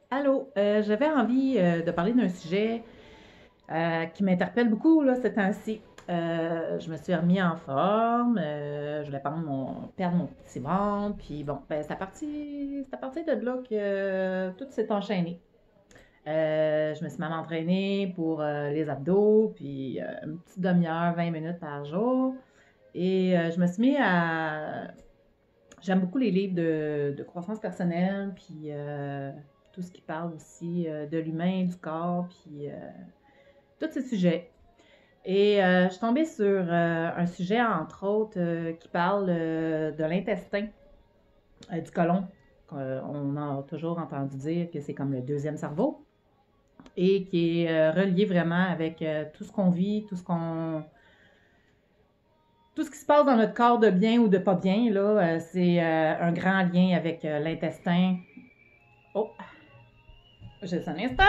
Allô, j'avais envie de parler d'un sujet qui m'interpelle beaucoup là, ces temps-ci. Je me suis remis en forme, je voulais perdre mon petit ventre, puis bon, ben, c'est à partir de là que tout s'est enchaîné. Je me suis même entraînée pour les abdos, puis une petite demi-heure, 20 minutes par jour. Et je me suis mis à J'aime beaucoup les livres de croissance personnelle, puis tout ce qui parle aussi de l'humain, du corps, puis tous ces sujets. Et je suis tombée sur un sujet, entre autres, qui parle de l'intestin, du côlon. On a toujours entendu dire que c'est comme le deuxième cerveau et qui est relié vraiment avec tout ce qu'on vit, tout ce qui se passe dans notre corps de bien ou de pas bien, là, c'est un grand lien avec l'intestin. Oh, juste un instant.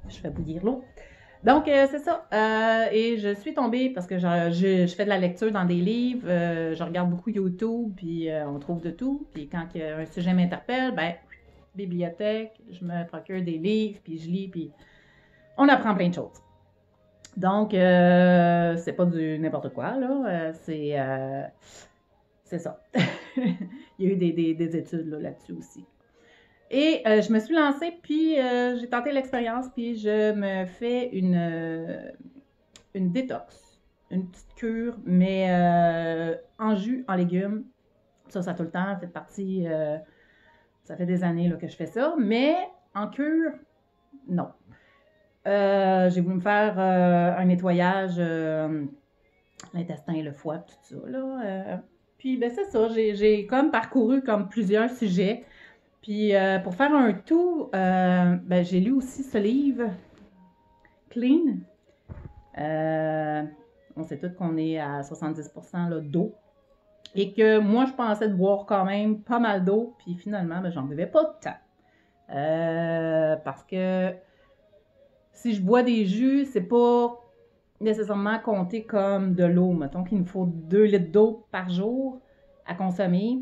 Je fais bouillir l'eau. Donc, c'est ça. Et je suis tombée parce que je fais de la lecture dans des livres, je regarde beaucoup YouTube, puis on trouve de tout. Puis quand un sujet m'interpelle, ben, bibliothèque, je me procure des livres, puis je lis, puis on apprend plein de choses. Donc, c'est pas du n'importe quoi, là. C'est ça. Il y a eu des études là-dessus aussi. Et je me suis lancée, puis j'ai tenté l'expérience, puis je me fais une détox, une petite cure, mais en jus, en légumes. Ça a tout le temps fait partie. Ça fait des années là, que je fais ça, mais en cure, non. J'ai voulu me faire un nettoyage, l'intestin, le foie, tout ça. Là, puis, ben, c'est ça, j'ai comme parcouru comme plusieurs sujets. Puis pour faire un tout, ben, j'ai lu aussi ce livre, Clean. Euh, on sait tous qu'on est à 70% là, d'eau. Et que moi, je pensais de boire quand même pas mal d'eau. Puis finalement, ben, j'en buvais pas de temps. Parce que si je bois des jus, c'est pas nécessairement compté comme de l'eau. Mettons qu'il nous faut 2 litres d'eau par jour à consommer.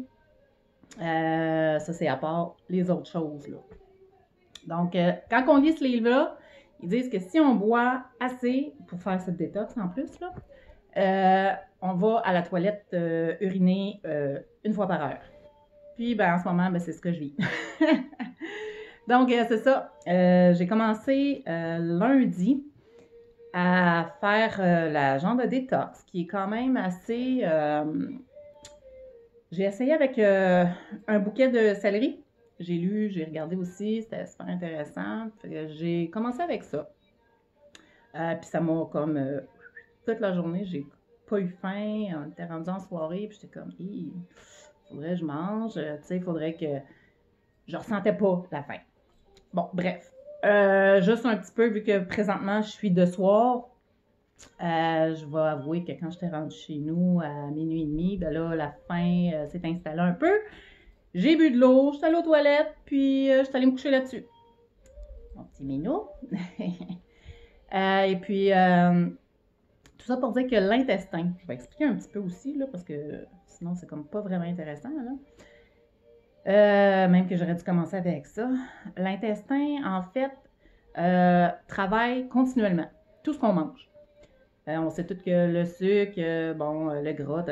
Ça, c'est à part les autres choses. Là. Donc, quand on lit ce livre-là, ils disent que si on boit assez pour faire cette détox en plus, là, on va à la toilette uriner une fois par heure. Puis, ben, en ce moment, ben, c'est ce que je vis. Donc, c'est ça. J'ai commencé lundi à faire la genre de détox, qui est quand même assez... j'ai essayé avec un bouquet de céleri. J'ai lu, j'ai regardé aussi, c'était super intéressant. J'ai commencé avec ça. Puis ça m'a comme toute la journée, j'ai pas eu faim. On était rendu en soirée, puis j'étais comme, il faudrait que je mange. Tu sais, il faudrait que je ressentais pas la faim. Bon, bref. Juste un petit peu, vu que présentement je suis de soir, je vais avouer que quand j'étais rendue chez nous à minuit et demi, ben là, la faim s'est installée un peu. J'ai bu de l'eau, je suis allée aux toilettes, puis je suis allée me coucher là-dessus. Mon petit minou. Et puis, tout ça pour dire que l'intestin, je vais expliquer un petit peu aussi, là, parce que sinon, c'est comme pas vraiment intéressant, là. Même que j'aurais dû commencer avec ça. L'intestin, en fait, travaille continuellement. Tout ce qu'on mange. On sait tous que le sucre, bon, le gras,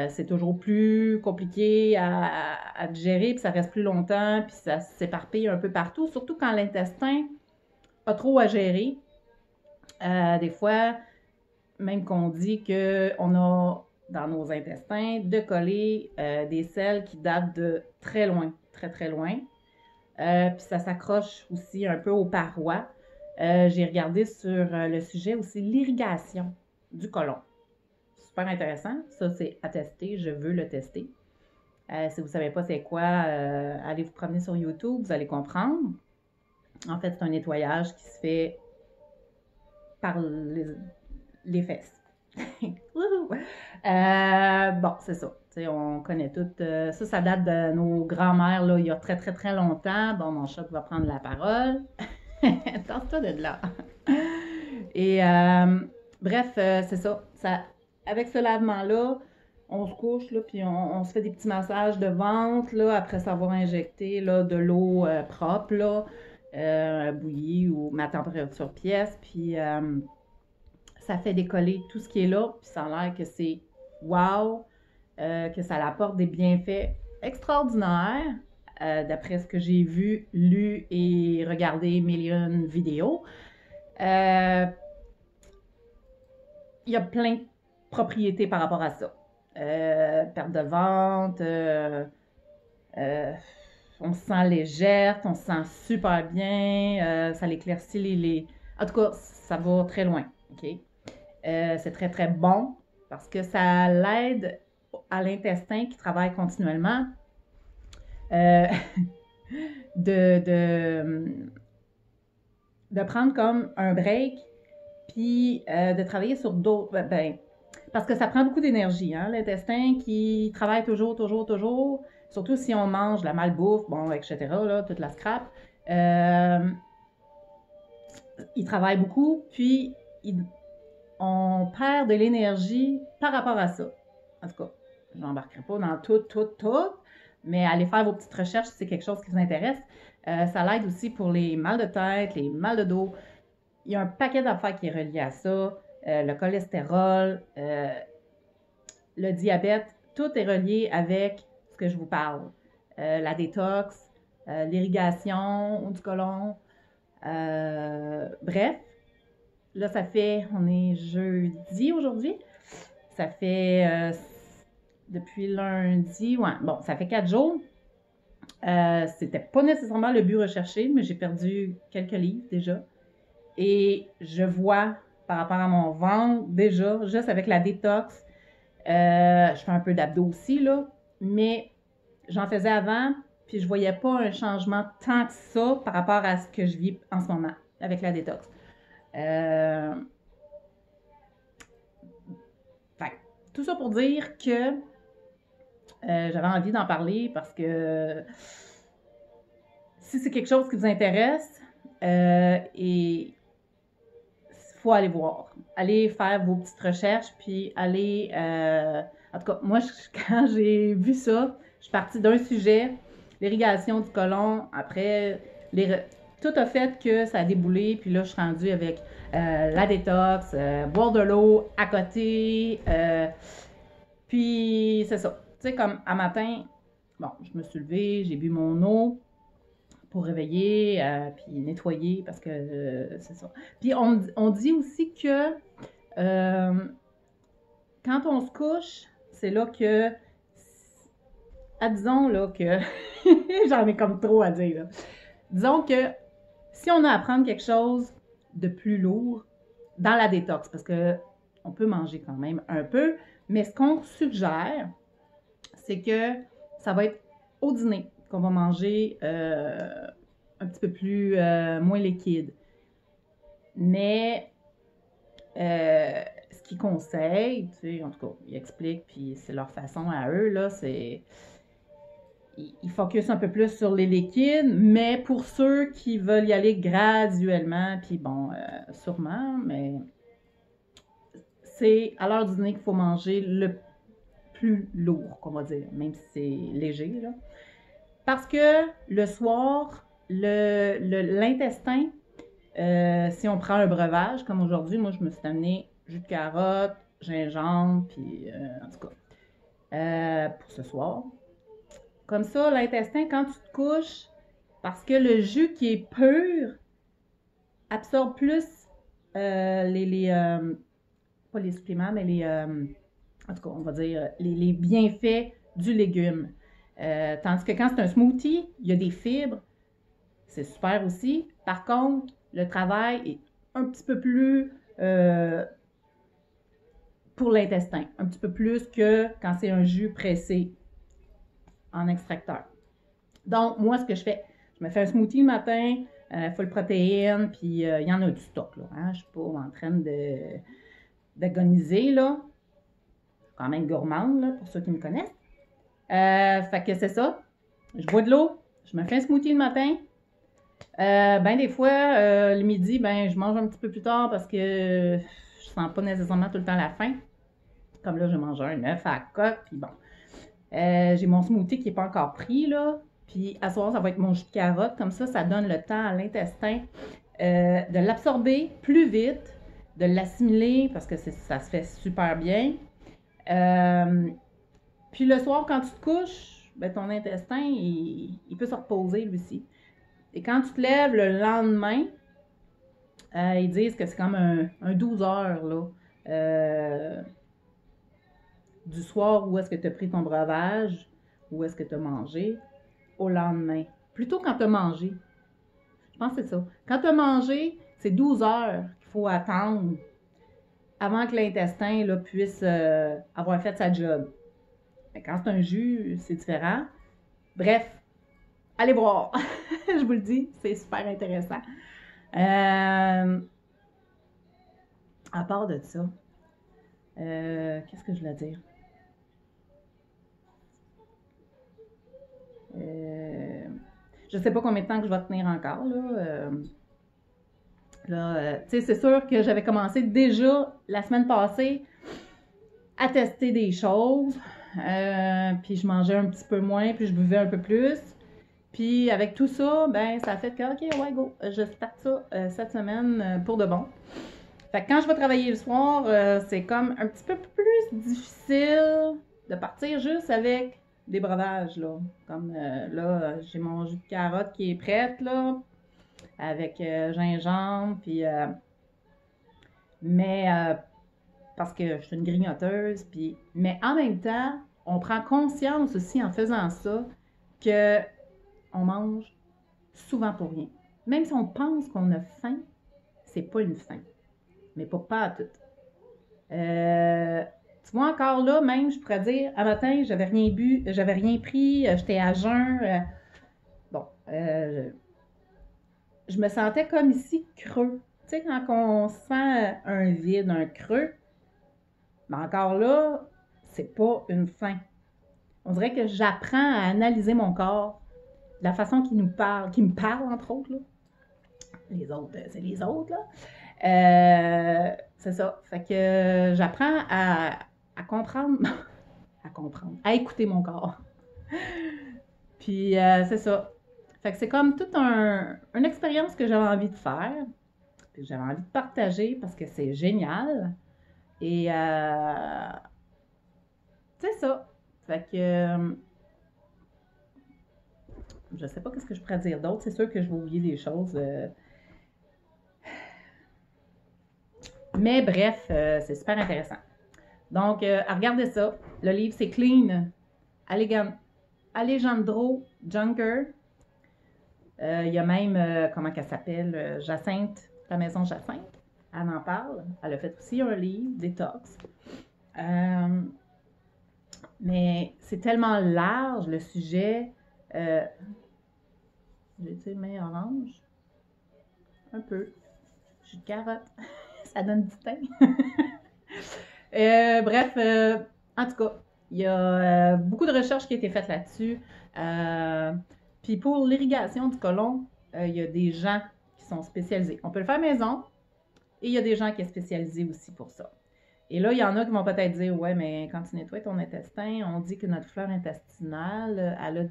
c'est toujours plus compliqué à digérer, puis ça reste plus longtemps, puis ça s'éparpille un peu partout, surtout quand l'intestin a trop à gérer. Des fois, même qu'on dit qu'on a dans nos intestins de coller des selles qui datent de très loin, très très loin. Puis ça s'accroche aussi un peu aux parois. J'ai regardé sur le sujet aussi l'irrigation du côlon. Super intéressant. Ça, c'est à tester. Je veux le tester. Si vous ne savez pas c'est quoi, allez vous promener sur YouTube, vous allez comprendre. En fait, c'est un nettoyage qui se fait par les fesses. Bon, c'est ça. T'sais, on connaît tout. Ça date de nos grands-mères, là, il y a très, très, très longtemps. Bon, mon chat va prendre la parole. Tente-toi de là. Et bref, c'est ça. Avec ce lavement-là, on se couche, là, puis on se fait des petits massages de ventre, là, après s'avoir injecté là, de l'eau propre, là, bouillie ou ma température pièce, puis ça fait décoller tout ce qui est là, puis ça a l'air que c'est wow, que ça apporte des bienfaits extraordinaires, d'après ce que j'ai vu, lu et regardé millions de vidéos. Il y a plein de propriétés par rapport à ça. Perte de ventre, on se sent légère, on se sent super bien, ça l'éclaircit les... En tout cas, ça va très loin, OK? C'est très, très bon parce que ça l'aide à l'intestin qui travaille continuellement euh, de prendre comme un break puis de travailler sur d'autres... parce que ça prend beaucoup d'énergie, hein? L'intestin qui travaille toujours, toujours, toujours, surtout si on mange la malbouffe, bon, etc., là, toute la scrap. Il travaille beaucoup, puis on perd de l'énergie par rapport à ça. En tout cas, je n'embarquerai pas dans tout, mais allez faire vos petites recherches si c'est quelque chose qui vous intéresse. Ça l'aide aussi pour les mal de tête, les mal de dos. Il y a un paquet d'affaires qui est relié à ça. Le cholestérol, le diabète, tout est relié avec ce que je vous parle. La détox, l'irrigation du côlon. Bref, là, ça fait, on est jeudi aujourd'hui. Ça fait depuis lundi, ouais, bon, ça fait 4 jours. C'était pas nécessairement le but recherché, mais j'ai perdu quelques livres déjà. Et je vois par rapport à mon ventre, déjà, juste avec la détox, je fais un peu d'abdos aussi, là, mais j'en faisais avant, puis je voyais pas un changement tant que ça par rapport à ce que je vis en ce moment avec la détox. Tout ça pour dire que j'avais envie d'en parler parce que si c'est quelque chose qui vous intéresse, et il faut aller voir. Allez faire vos petites recherches, puis aller... en tout cas, moi, quand j'ai vu ça, je suis partie d'un sujet, l'irrigation du côlon, après, tout a fait que ça a déboulé, puis là, je suis rendue avec la détox, boire de l'eau à côté, puis c'est ça. Tu sais, comme à matin, bon, je me suis levée, j'ai bu mon eau pour réveiller, puis nettoyer, parce que c'est ça. Puis on dit aussi que quand on se couche, c'est là que, disons là que, j'en ai comme trop à dire, là. Disons que si on a à prendre quelque chose de plus lourd dans la détox, parce que on peut manger quand même un peu, mais ce qu'on suggère, c'est que ça va être au dîner qu'on va manger un petit peu plus moins liquide. Mais ce qu'ils conseillent, tu sais, en tout cas, ils expliquent, puis c'est leur façon à eux, là, c'est... Ils focusent un peu plus sur les liquides, mais pour ceux qui veulent y aller graduellement, puis bon, sûrement, mais c'est à l'heure du dîner qu'il faut manger le plus lourd, qu'on va dire, même si c'est léger, là. Parce que le soir, l'intestin, si on prend un breuvage, comme aujourd'hui, moi, je me suis amené jus de carotte, gingembre, puis en tout cas, pour ce soir. Comme ça, l'intestin, quand tu te couches, parce que le jus qui est pur absorbe plus pas les suppléments, mais en tout cas, on va dire les bienfaits du légume. Tandis que quand c'est un smoothie, il y a des fibres, c'est super aussi. Par contre, le travail est un petit peu plus pour l'intestin, un petit peu plus que quand c'est un jus pressé en extracteur. Donc, moi, ce que je fais, je me fais un smoothie le matin, full protéines, puis il y en a du stock, là. Hein? Je ne suis pas en train d'agoniser, là. Je suis quand même gourmande, là, pour ceux qui me connaissent. Fait que c'est ça. Je bois de l'eau, je me fais un smoothie le matin, Ben des fois, le midi, ben je mange un petit peu plus tard parce que je sens pas nécessairement tout le temps la faim. Comme là, je mange un œuf à la coque, puis bon. J'ai mon smoothie qui n'est pas encore pris, là. Puis à soir, ça va être mon jus de carotte. Comme ça donne le temps à l'intestin de l'absorber plus vite, de l'assimiler parce que ça se fait super bien. Puis le soir, quand tu te couches, ben, ton intestin, il peut se reposer lui aussi. Et quand tu te lèves le lendemain, ils disent que c'est comme un 12 heures là, du soir où est-ce que tu as pris ton breuvage, où est-ce que tu as mangé, au lendemain. Plutôt quand tu as mangé. Je pense que c'est ça. Quand tu as mangé, c'est 12 heures qu'il faut attendre avant que l'intestin là, puisse avoir fait sa job. Mais quand c'est un jus, c'est différent. Bref, allez voir. Je vous le dis, c'est super intéressant. À part de ça, qu'est-ce que je voulais dire? Je ne sais pas combien de temps que je vais tenir encore. Tu sais, c'est sûr que j'avais commencé déjà la semaine passée à tester des choses. Puis je mangeais un petit peu moins, puis je buvais un peu plus. Puis avec tout ça, ben ça a fait que, OK, ouais, go, je starte ça cette semaine pour de bon. Fait que quand je vais travailler le soir, c'est comme un petit peu plus difficile de partir juste avec des breuvages, là. Comme là, j'ai mon jus de carotte qui est prête, là, avec gingembre, puis... mais parce que je suis une grignoteuse, puis... Mais en même temps, on prend conscience aussi en faisant ça que on mange souvent pour rien. Même si on pense qu'on a faim, c'est pas une faim. Mais pas à tout. Tu vois, encore là, même, je pourrais dire, un matin, j'avais rien bu, j'avais rien pris, j'étais à jeun. Bon, je me sentais comme ici creux. Tu sais, quand on sent un vide, un creux, mais encore là, c'est pas une faim. On dirait que j'apprends à analyser mon corps, de la façon qu'il nous parle, qu'il me parle, entre autres, là. Les autres, c'est les autres, là. C'est ça. Fait que j'apprends à comprendre, à écouter mon corps. Puis c'est ça. Fait que c'est comme toute une expérience que j'avais envie de faire, que j'avais envie de partager parce que c'est génial. Et c'est ça. Fait que je sais pas qu'est-ce que je pourrais dire d'autre. C'est sûr que je vais oublier des choses. Mais bref, c'est super intéressant. Donc, regardez ça. Le livre, c'est Clean. Alejandro Juncker. Il y a même, comment qu'elle s'appelle, Jacinthe, la maison Jacinthe. Elle en parle. Elle a fait aussi un livre, Détox. Mais c'est tellement large, le sujet. J'ai-tu main orange? Un peu. Jus de carotte. Ça donne du teint. Bref, en tout cas, il y a beaucoup de recherches qui ont été faites là-dessus. Puis pour l'irrigation du côlon, il y a des gens qui sont spécialisés. On peut le faire maison et il y a des gens qui sont spécialisés aussi pour ça. Et là, il y en a qui vont peut-être dire, ouais, mais quand tu nettoies ton intestin, on dit que notre flore intestinale, elle a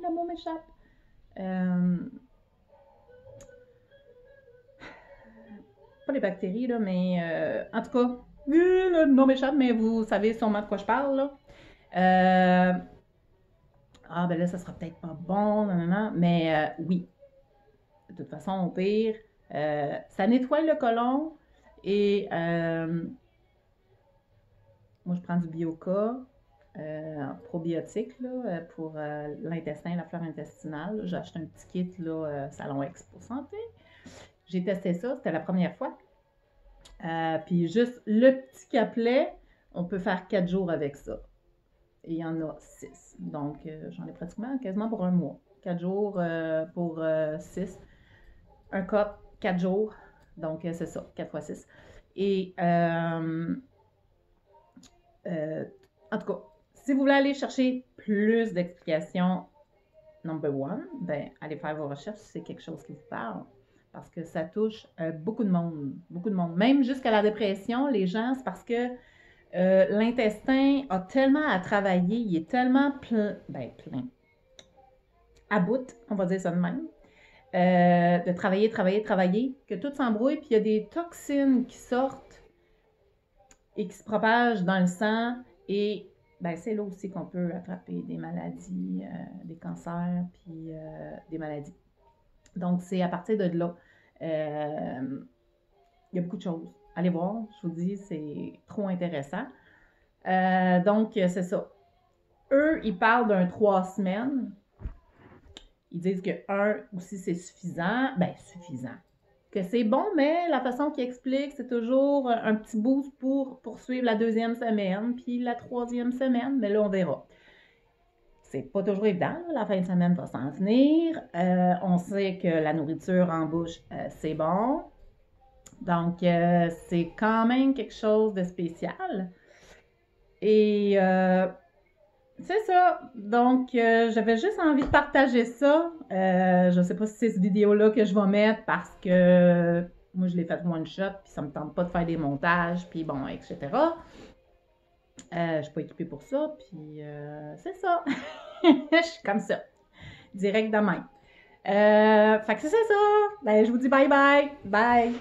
le mot m'échappe. Pas les bactéries, là, mais en tout cas, le nom m'échappe, mais vous savez sûrement de quoi je parle, là. Ben là, ça sera peut-être pas bon, mais oui. De toute façon, au pire, ça nettoie le côlon et moi, je prends du Bioca probiotique là, pour l'intestin, la flore intestinale. J'ai acheté un petit kit là, Salon Expo Santé. J'ai testé ça, c'était la première fois. Puis juste le petit capelet, on peut faire 4 jours avec ça. Et il y en a 6. Donc, j'en ai pratiquement quasiment pour un mois. 4 jours pour 6. Un cup, 4 jours. Donc, c'est ça, 4 fois 6. Et en tout cas, Si vous voulez aller chercher plus d'explications, number one, ben, allez faire vos recherches si c'est quelque chose qui vous parle. Parce que ça touche beaucoup de monde. Beaucoup de monde. Même jusqu'à la dépression, les gens, c'est parce que l'intestin a tellement à travailler, il est tellement plein, à bout, on va dire ça de même, de travailler, que tout s'embrouille, puis il y a des toxines qui sortent et qui se propagent dans le sang, et ben, c'est là aussi qu'on peut attraper des maladies, des cancers, puis des maladies. Donc, c'est à partir de là. Il y a beaucoup de choses. Allez voir, je vous dis, c'est trop intéressant. Donc, c'est ça. Eux, ils parlent d'un 3 semaines. Ils disent que 1 aussi, c'est suffisant. Ben, suffisant. Que c'est bon, mais la façon qu'ils expliquent, c'est toujours un petit boost pour poursuivre la 2e semaine, puis la 3e semaine, mais là, on verra. C'est pas toujours évident, la fin de semaine va s'en venir. On sait que la nourriture en bouche, c'est bon. Donc, c'est quand même quelque chose de spécial. Et c'est ça. Donc, j'avais juste envie de partager ça. Je ne sais pas si c'est cette vidéo-là que je vais mettre parce que moi, je l'ai faite one shot, puis ça ne me tente pas de faire des montages, puis bon, etc. Je ne suis pas équipée pour ça, puis c'est ça. Je suis comme ça. Direct de même. Fait que c'est ça. Ben, je vous dis bye bye. Bye.